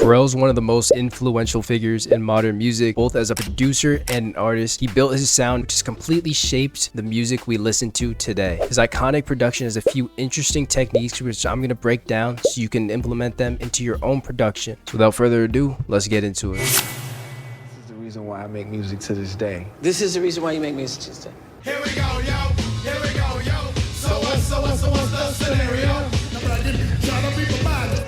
Pharrell's one of the most influential figures in modern music, both as a producer and an artist. He built his sound, which has completely shaped the music we listen to today. His iconic production has a few interesting techniques, which I'm going to break down so you can implement them into your own production. So without further ado, let's get into it. This is the reason why I make music to this day. This is the reason why you make music to this day. Here we go, yo. Here we go, yo. So what's the scenario? No, but I didn't try to be reminded.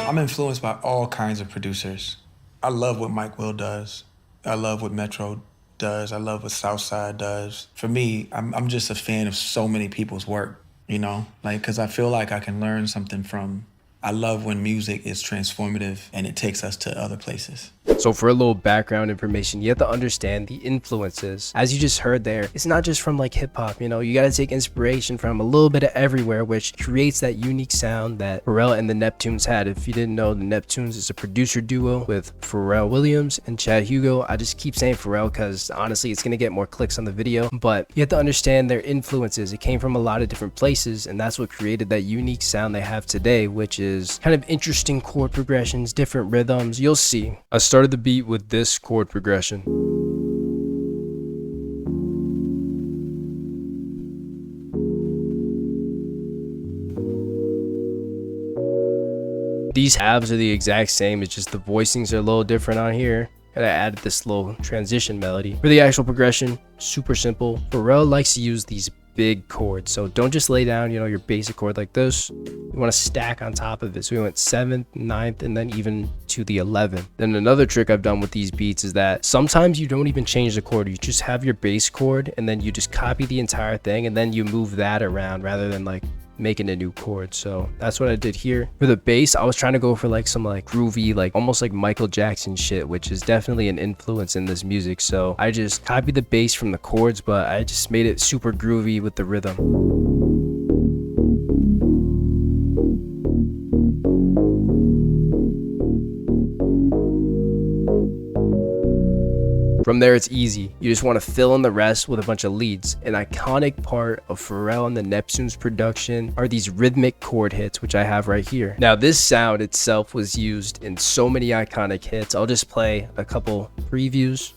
I'm influenced by all kinds of producers. I love what Mike Will does. I love what Metro does. I love what Southside does. For me, I'm just a fan of so many people's work, you know? Like, because I feel like I can learn something from. I love when music is transformative and it takes us to other places. So for a little background information, you have to understand the influences. As you just heard there, it's not just from like hip hop, you know, you got to take inspiration from a little bit of everywhere, which creates that unique sound that Pharrell and the Neptunes had. If you didn't know, the Neptunes is a producer duo with Pharrell Williams and Chad Hugo. I just keep saying Pharrell because honestly, it's going to get more clicks on the video, but you have to understand their influences. It came from a lot of different places, and that's what created that unique sound they have today, which is kind of interesting chord progressions, different rhythms. You'll see. I started the beat with this chord progression. These halves are the exact same, it's just the voicings are a little different on here. And I added this little transition melody. For the actual progression, super simple. Pharrell likes to use these big chords, so don't just lay down, you know, your basic chord like this. You want to stack on top of it. So we went 7th, 9th, and then even to the 11th. Then another trick I've done with these beats is that sometimes you don't even change the chord. You just have your bass chord and then you just copy the entire thing and then you move that around rather than like making a new chord. So that's what I did here. For the bass, I was trying to go for like some like groovy, like almost like Michael Jackson shit, which is definitely an influence in this music. So I just copied the bass from the chords, but I just made it super groovy with the rhythm. From there, it's easy. You just want to fill in the rest with a bunch of leads. An iconic part of Pharrell and the Neptunes production are these rhythmic chord hits, which I have right here. Now, this sound itself was used in so many iconic hits. I'll just play a couple previews.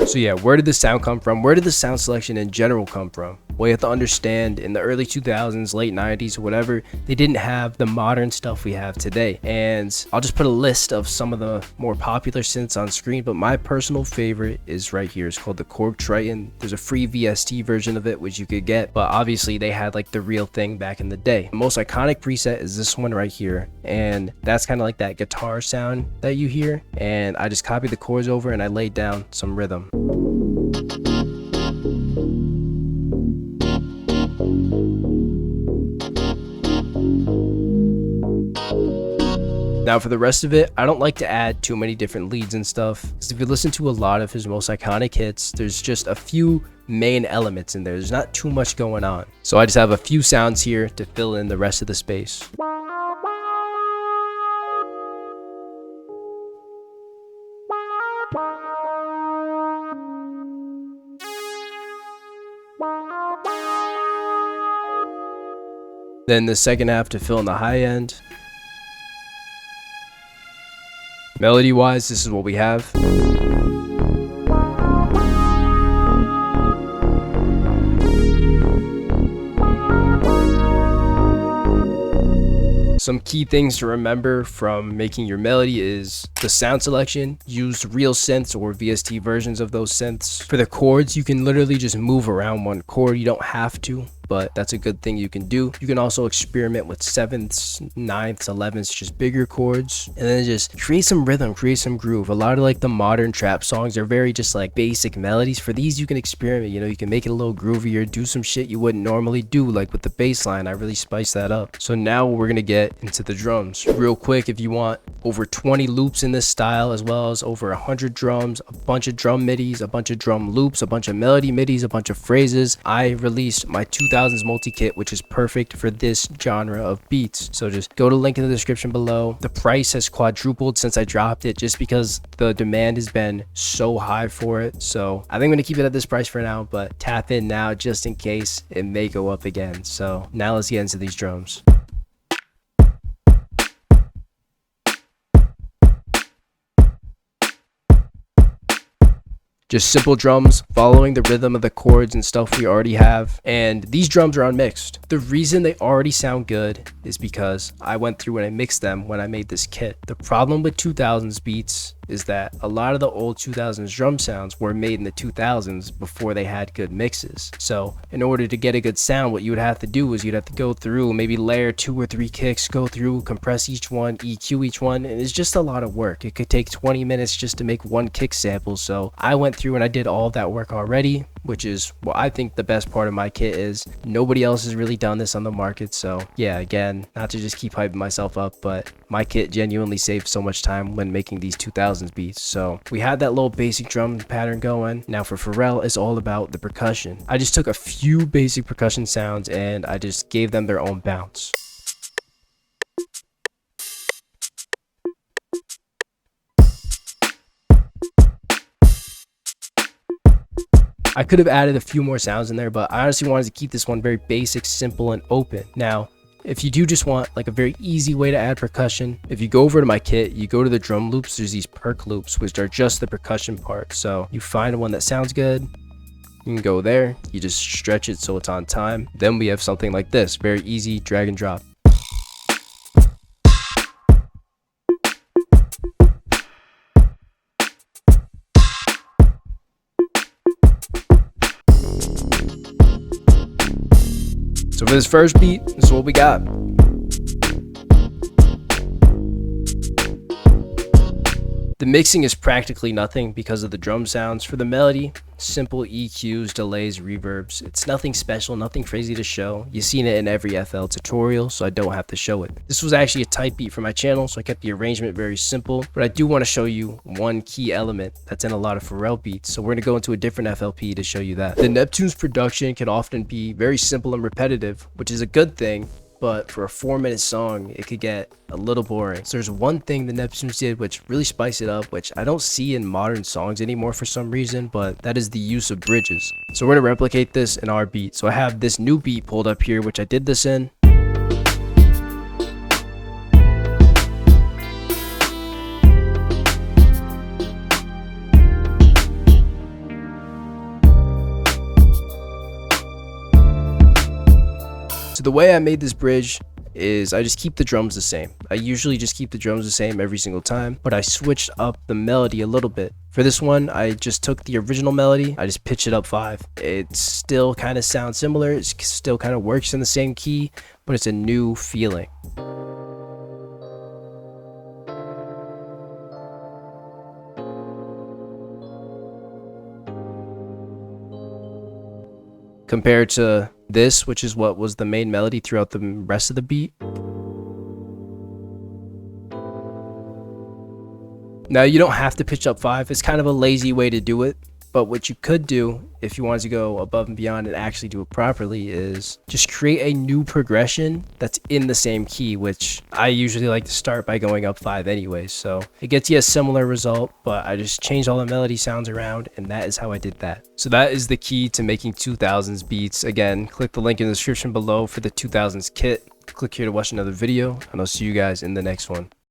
So yeah, where did the sound come from? Where did the sound selection in general come from? Well, you have to understand in the early 2000s, late 90s, whatever, they didn't have the modern stuff we have today. And I'll just put a list of some of the more popular synths on screen, but my personal favorite is right here. It's called the Korg Triton. There's a free VST version of it, which you could get, but obviously they had like the real thing back in the day. The most iconic preset is this one right here. And that's kind of like that guitar sound that you hear. And I just copied the chords over and I laid down some rhythm. Now for the rest of it, I don't like to add too many different leads and stuff, because if you listen to a lot of his most iconic hits, there's just a few main elements in there. There's not too much going on. So I just have a few sounds here to fill in the rest of the space. Then the second half to fill in the high end. Melody wise, this is what we have. Some key things to remember from making your melody is the sound selection. Use real synths or VST versions of those synths. For the chords, you can literally just move around one chord. You don't have to. but that's a good thing you can do. You can also experiment with 7ths, 9ths, 11ths, just bigger chords, and then just create some rhythm, create some groove. A lot of like the modern trap songs are very just like basic melodies. For these, you can experiment, you know, you can make it a little groovier, do some shit you wouldn't normally do, like with the bass line. I really spice that up. So now we're gonna get into the drums real quick. If you want over 20 loops in this style, as well as over 100 drums, a bunch of drum midis, a bunch of drum loops, a bunch of melody midis, a bunch of phrases, I released my 2000s multi-kit, which is perfect for this genre of beats. So just go to the link in the description below. The price has quadrupled since I dropped it, just because the demand has been so high for it. So I think I'm gonna keep it at this price for now, but tap in now just in case it may go up again. So now let's get into these drums. Just simple drums following the rhythm of the chords and stuff we already have, and these drums are unmixed. The reason they already sound good is because I went through and I mixed them when I made this kit. The problem with 2000s beats is that a lot of the old 2000s drum sounds were made in the 2000s before they had good mixes. So in order to get a good sound, what you would have to do is you'd have to go through, maybe layer 2 or 3 kicks, go through, compress each one, EQ each one, and it's just a lot of work. It could take 20 minutes just to make one kick sample. So I went through and I did all of that work already, which is what I think the best part of my kit is. Nobody else has really done this on the market. So yeah, again, not to just keep hyping myself up, but my kit genuinely saved so much time when making these 2000s beats. So we had that little basic drum pattern going. Now for Pharrell, it's all about the percussion. I just took a few basic percussion sounds and I just gave them their own bounce. I could have added a few more sounds in there, but I honestly wanted to keep this one very basic, simple, and open. Now, if you do just want like a very easy way to add percussion, if you go over to my kit, you go to the drum loops, there's these perk loops, which are just the percussion part. So you find one that sounds good, you can go there, you just stretch it so it's on time. Then we have something like this, very easy, drag and drop. So for this first beat, this is what we got. The mixing is practically nothing because of the drum sounds. For the melody, simple EQs, delays, reverbs. It's nothing special, nothing crazy to show. You've seen it in every FL tutorial, so I don't have to show it. This was actually a tight beat for my channel, so I kept the arrangement very simple. But I do want to show you one key element that's in a lot of Pharrell beats. So we're going to go into a different FLP to show you that. The Neptune's production can often be very simple and repetitive, which is a good thing. But for a 4-minute song, it could get a little boring. So there's one thing the Neptunes did which really spiced it up, which I don't see in modern songs anymore for some reason, but that is the use of bridges. So we're gonna replicate this in our beat. So I have this new beat pulled up here, which I did this in. So the way I made this bridge is I just keep the drums the same. I usually just keep the drums the same every single time, but I switched up the melody a little bit. For this one, I just took the original melody, I just pitched it up 5. It still kind of sounds similar, it still kind of works in the same key, but it's a new feeling. Compared to this, which is what was the main melody throughout the rest of the beat. Now you don't have to pitch up 5, it's kind of a lazy way to do it, but what you could do if you wanted to go above and beyond and actually do it properly is just create a new progression that's in the same key, which I usually like to start by going up 5 anyways. So it gets you a similar result, but I just changed all the melody sounds around, and that is how I did that. So that is the key to making 2000s beats. Again, click the link in the description below for the 2000s kit. Click here to watch another video, and I'll see you guys in the next one.